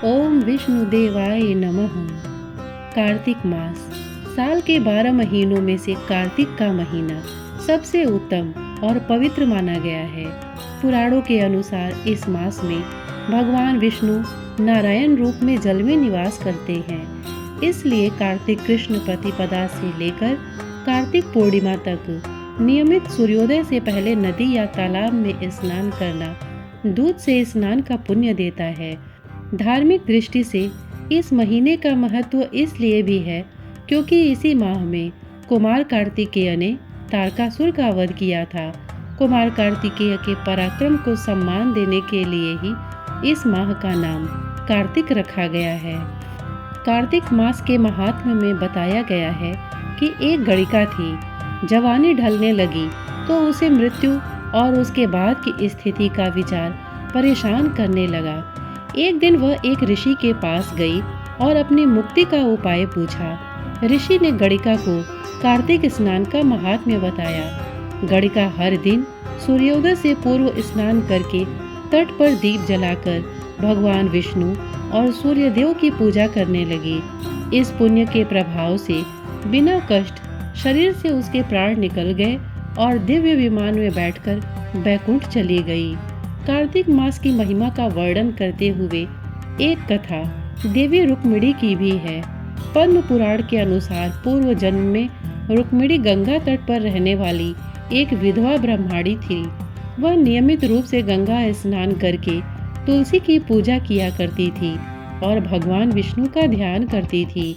ओम विष्णुदेवाय नमः। कार्तिक मास साल के 12 महीनों में से कार्तिक का महीना सबसे उत्तम और पवित्र माना गया है। पुराणों के अनुसार इस मास में भगवान विष्णु नारायण रूप में जल में निवास करते हैं। इसलिए कार्तिक कृष्ण प्रतिपदा से लेकर कार्तिक पूर्णिमा तक नियमित सूर्योदय से पहले नदी या तालाब में स्नान करना दूध से स्नान का पुण्य देता है। धार्मिक दृष्टि से इस महीने का महत्व इसलिए भी है क्योंकि इसी माह में कुमार कार्तिकेय ने तारकासुर का वध किया था। कुमार कार्तिकेय के पराक्रम को सम्मान देने के लिए ही इस माह का नाम कार्तिक रखा गया है। कार्तिक मास के महात्म्य में बताया गया है कि एक गणिका थी। जवानी ढलने लगी तो उसे मृत्यु और उसके बाद की स्थिति का विचार परेशान करने लगा। एक दिन वह एक ऋषि के पास गई और अपनी मुक्ति का उपाय पूछा। ऋषि ने गणिका को कार्तिक स्नान का महात्म्य बताया। गणिका हर दिन सूर्योदय से पूर्व स्नान करके तट पर दीप जलाकर भगवान विष्णु और सूर्यदेव की पूजा करने लगी। इस पुण्य के प्रभाव से बिना कष्ट शरीर से उसके प्राण निकल गए और दिव्य विमान में बैठकर बैकुंठ चली गई। कार्तिक मास की महिमा का वर्णन करते हुए एक कथा देवी रुक्मिणी की भी है। पद्म पुराण के अनुसार पूर्व जन्म में रुक्मिणी गंगा तट पर रहने वाली एक विधवा ब्राह्मणी थी। वह नियमित रूप से गंगा स्नान करके तुलसी की पूजा किया करती थी और भगवान विष्णु का ध्यान करती थी।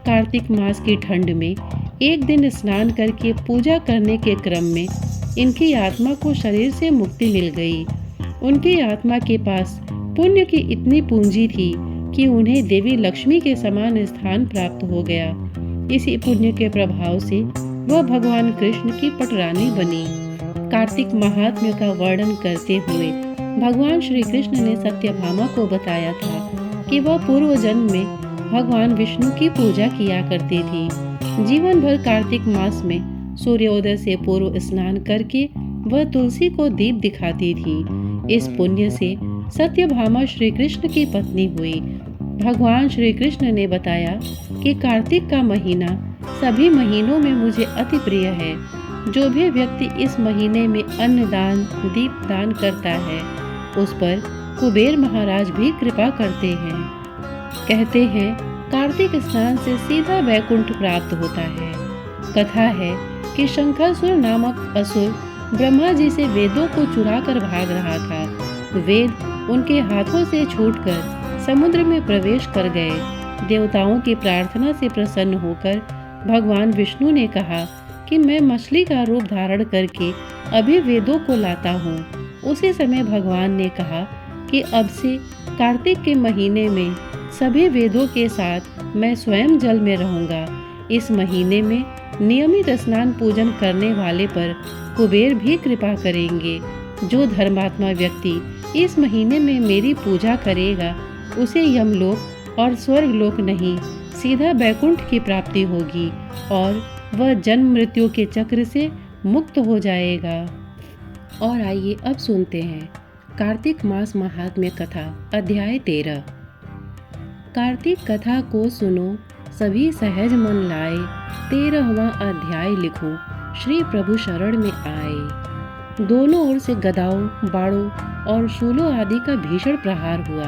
कार्तिक मास की ठंड में एक दिन स्नान करके पूजा करने के क्रम में इनकी आत्मा को शरीर से मुक्ति मिल गई। उनकी आत्मा के पास पुण्य की इतनी पूंजी थी कि उन्हें देवी लक्ष्मी के समान स्थान प्राप्त हो गया। इसी पुण्य के प्रभाव से वह भगवान कृष्ण की पटरानी बनी। कार्तिक महात्म्य का वर्णन करते हुए भगवान श्री कृष्ण ने सत्यभामा को बताया था कि वह पूर्व जन्म में भगवान विष्णु की पूजा किया करती थी। जीवन भर कार्तिक मास में सूर्योदय से पूर्व स्नान करके वह तुलसी को दीप दिखाती थी। इस पुण्य से सत्यभामा श्री कृष्ण की पत्नी हुई। भगवान श्री कृष्ण ने बताया कि कार्तिक का महीना सभी महीनों में मुझे अति प्रिय है। जो भी व्यक्ति इस महीने में अन्न दान दीप दान करता है उस पर कुबेर महाराज भी कृपा करते हैं। कहते हैं कार्तिक स्नान से सीधा वैकुंठ प्राप्त होता है। कथा है कि शंखासुर नामक असुर ब्रह्मा जी से वेदों को चुरा कर भाग रहा था। वेद उनके हाथों से छूटकर समुद्र में प्रवेश कर गए। देवताओं की प्रार्थना से प्रसन्न होकर भगवान विष्णु ने कहा कि मैं मछली का रूप धारण करके अभी वेदों को लाता हूँ। उसी समय भगवान ने कहा कि अब से कार्तिक के महीने में सभी वेदों के साथ मैं स्वयं जल में रहूंगा। इस महीने में नियमित स्नान पूजन करने वाले पर कुबेर भी कृपा करेंगे। जो धर्मात्मा व्यक्ति इस महीने में मेरी पूजा करेगा उसे यमलोक और स्वर्गलोक नहीं सीधा बैकुंठ की प्राप्ति होगी और वह जन्म मृत्यु के चक्र से मुक्त हो जाएगा। और आइए अब सुनते हैं कार्तिक मास महात्म्य कथा अध्याय 13। कार्तिक कथा को सुनो सभी सहज मन लाए। 13वां अध्याय लिखो श्री प्रभु शरण में आए। दोनों ओर से गदाओं बाड़ों और शूलों आदि का भीषण प्रहार हुआ।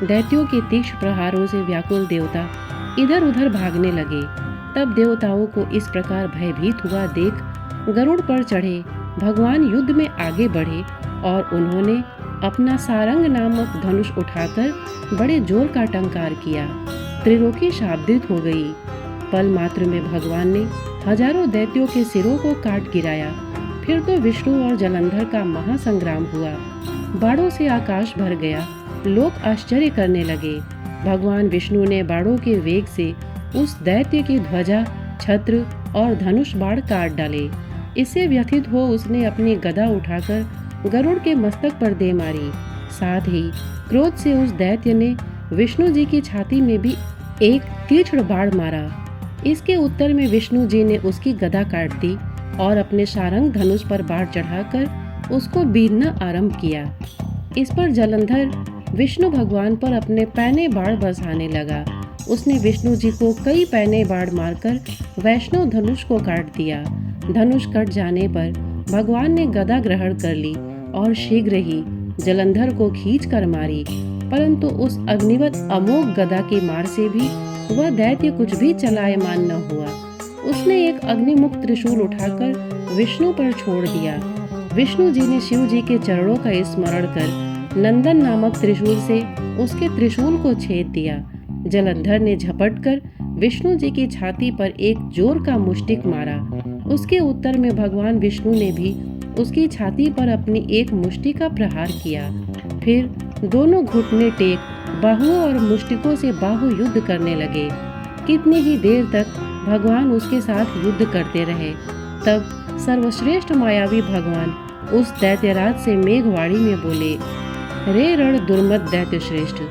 दैत्यों के तीक्ष्ण प्रहारों से व्याकुल देवता इधर उधर भागने लगे। तब देवताओं को इस प्रकार भयभीत हुआ देख गरुड़ पर चढ़े भगवान युद्ध में आगे बढ़े और उन्होंने अपना सारंग नामक धनुष उठाकर बड़े जोर का टंकार किया। त्रिलोकी शाब्दित हो गई। पल मात्र में भगवान ने हजारों दैत्यों के सिरों को काट गिराया। फिर तो विष्णु और जलंधर का महासंग्राम हुआ। बाणों से आकाश भर गया। लोग आश्चर्य करने लगे। भगवान विष्णु ने बाणों के वेग से उस दैत्य की ध्वजा छत्र और धनुष बाण काट डाले। इससे व्यथित हो उसने अपनी गदा उठाकर गरुड़ के मस्तक पर दे मारी। साथ ही क्रोध से उस दैत्य ने विष्णु जी की छाती में भी एक तीक्ष्ण बाण मारा। इसके उत्तर में विष्णु जी ने उसकी गदा काट दी और अपने सारंग धनुष पर बाण चढ़ाकर उसको बीनना आरंभ किया। इस पर जलंधर विष्णु भगवान पर अपने पैने बाण बरसाने लगा। उसने विष्णु जी को कई पैने बाण मारकर वैष्णव धनुष को काट दिया। धनुष कट जाने पर भगवान ने गदा ग्रहण कर ली और शीघ्र ही जलंधर को खींच कर मारी, परंतु उस अग्निवत अमोघ गदा की मार से भी वह दैत्य कुछ भी चलायमान न हुआ। उसने एक अग्निमुख त्रिशूल उठाकर विष्णु पर छोड़ दिया। विष्णु जी ने शिव जी के चरणों का स्मरण कर नंदन नामक त्रिशूल से उसके त्रिशूल को छेद दिया। जलंधर ने झपटकर विष्णु जी की छाती पर एक जोर का मुष्टिक मारा। उसके उत्तर में भगवान विष्णु ने भी उसकी छाती पर अपनी एक मुष्टि का प्रहार किया। फिर दोनों घुटने टेक बाहुओं और मुष्टिकों से बाहु युद्ध करने लगे। कितनी ही देर तक भगवान उसके साथ युद्ध करते रहे। तब सर्वश्रेष्ठ मायावी भगवान उस दैत्यराज से मेघवाणी में बोले, रे रण दुर्मत दैत्य श्रेष्ठ,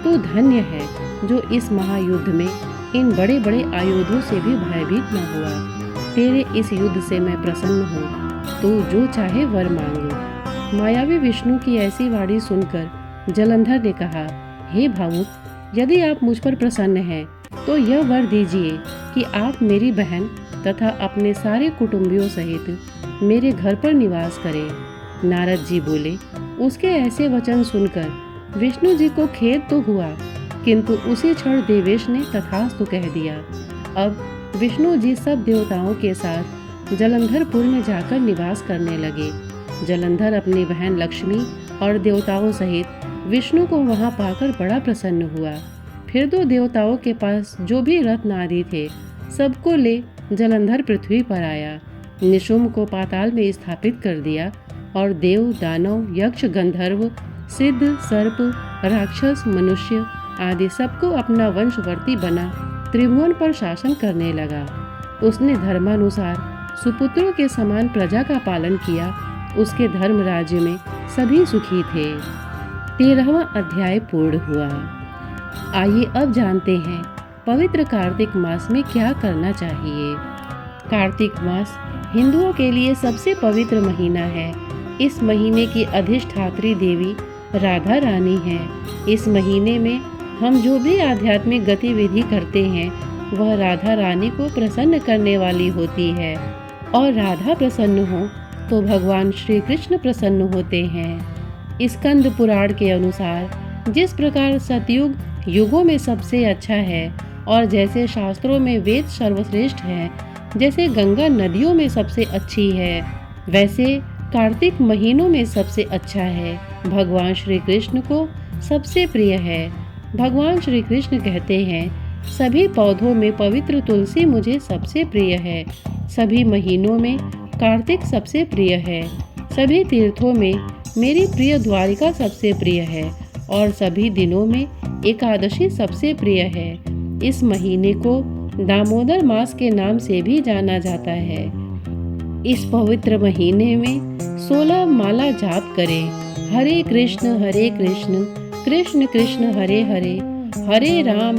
तू धन्य है जो इस महायुद्ध में इन बड़े बड़े आयुधों से भी भयभीत न हुआ। तेरे इस युद्ध से मैं प्रसन्न हूँ। तू जो चाहे वर मांगो। मायावी विष्णु की ऐसी वाणी सुनकर जलंधर ने कहा, हे भावुक, यदि आप मुझ पर प्रसन्न हैं तो यह वर दीजिए कि आप मेरी बहन तथा अपने सारे कुटुंबियों सहित मेरे घर पर निवास करें। नारद जी बोले। उसके ऐसे वचन सुनकर विष्णु जी को खेद तो हुआ, किंतु उसी क्षण देवेश ने तथास्तु कह दिया। अब विष्णु जी सब देवताओं के साथ जलंधरपुर में जाकर निवास करने लगे। जलंधर अपनी बहन लक्ष्मी और देवताओं सहित विष्णु को वहां पाकर बड़ा प्रसन्न हुआ। फिर दो देवताओं के पास जो भी रत्न आदि थे सबको ले जलंधर पृथ्वी पर आया। निशुम्भ को पाताल में स्थापित कर दिया और देव, दानव, यक्ष, गंधर्व, सिद्ध, सर्प, राक्षस, मनुष्य आदि सबको अपना वंशवर्ती बना त्रिभुवन पर शासन करने लगा। उसने धर्मानुसार सुपुत्रों के समान प्रजा का पालन किया। उसके धर्म राज्य में सभी सुखी थे। 13वां अध्याय पूर्ण हुआ। आइए अब जानते हैं पवित्र कार्तिक मास में क्या करना चाहिए। कार्तिक मास हिंदुओं के लिए सबसे पवित्र महीना है। इस महीने की अधिष्ठात्री देवी राधा रानी है। इस महीने में हम जो भी आध्यात्मिक गतिविधि करते हैं वह राधा रानी को प्रसन्न करने वाली होती है, और राधा प्रसन्न हो तो भगवान श्री कृष्ण प्रसन्न होते हैं। स्कंद पुराण के अनुसार जिस प्रकार सतयुग युगों में सबसे अच्छा है और जैसे शास्त्रों में वेद सर्वश्रेष्ठ है, जैसे गंगा नदियों में सबसे अच्छी है, वैसे कार्तिक महीनों में सबसे अच्छा है। भगवान श्री कृष्ण को सबसे प्रिय है। भगवान श्री कृष्ण कहते हैं, सभी पौधों में पवित्र तुलसी मुझे सबसे प्रिय है। सभी महीनों में कार्तिक सबसे प्रिय है। सभी तीर्थों में मेरी प्रिय द्वारिका सबसे प्रिय है और सभी दिनों में एकादशी सबसे प्रिय है। इस महीने को दामोदर मास के नाम से भी जाना जाता है। इस पवित्र महीने में 16 माला जाप करें। हरे कृष्ण कृष्ण कृष्ण हरे हरे, हरे राम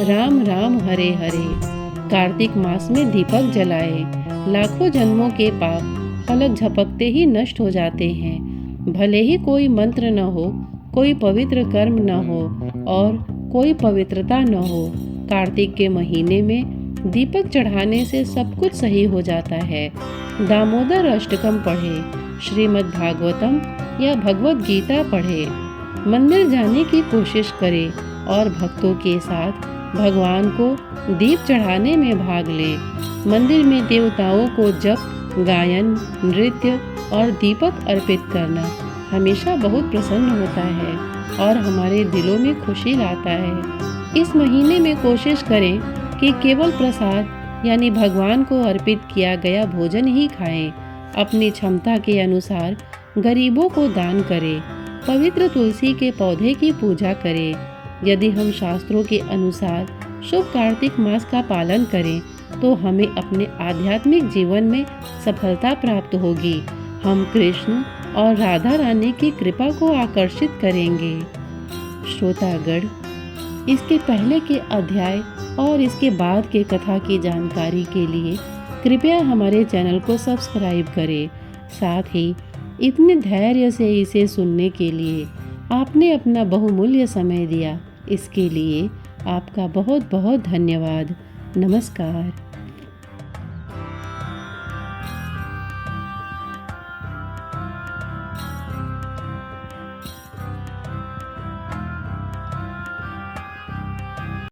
राम राम हरे हरे। कार्तिक मास में दीपक जलाएं। लाखों जन्मों के पाप पलक झपकते ही नष्ट हो जाते हैं। भले ही कोई मंत्र न हो, कोई पवित्र कर्म न हो और कोई पवित्रता न हो, कार्तिक के महीने में दीपक चढ़ाने से सब कुछ सही हो जाता है। दामोदर अष्टकम पढ़े, श्रीमद् भागवतम या भगवत गीता पढ़े, मंदिर जाने की कोशिश करें और भक्तों के साथ भगवान को दीप चढ़ाने में भाग लें। मंदिर में देवताओं को जप, गायन, नृत्य और दीपक अर्पित करना हमेशा बहुत प्रसन्न होता है और हमारे दिलों में खुशी लाता है। इस महीने में कोशिश करें कि केवल प्रसाद यानी भगवान को अर्पित किया गया भोजन ही खाएं। अपनी क्षमता के अनुसार गरीबों को दान करें। पवित्र तुलसी के पौधे की पूजा करें। यदि हम शास्त्रों के अनुसार शुभ कार्तिक मास का पालन करें तो हमें अपने आध्यात्मिक जीवन में सफलता प्राप्त होगी। हम कृष्ण और राधा रानी की कृपा को आकर्षित करेंगे। श्रोतागण, इसके पहले के अध्याय और इसके बाद के कथा की जानकारी के लिए कृपया हमारे चैनल को सब्सक्राइब करें। साथ ही इतने धैर्य से इसे सुनने के लिए आपने अपना बहुमूल्य समय दिया, इसके लिए आपका बहुत बहुत धन्यवाद। नमस्कार।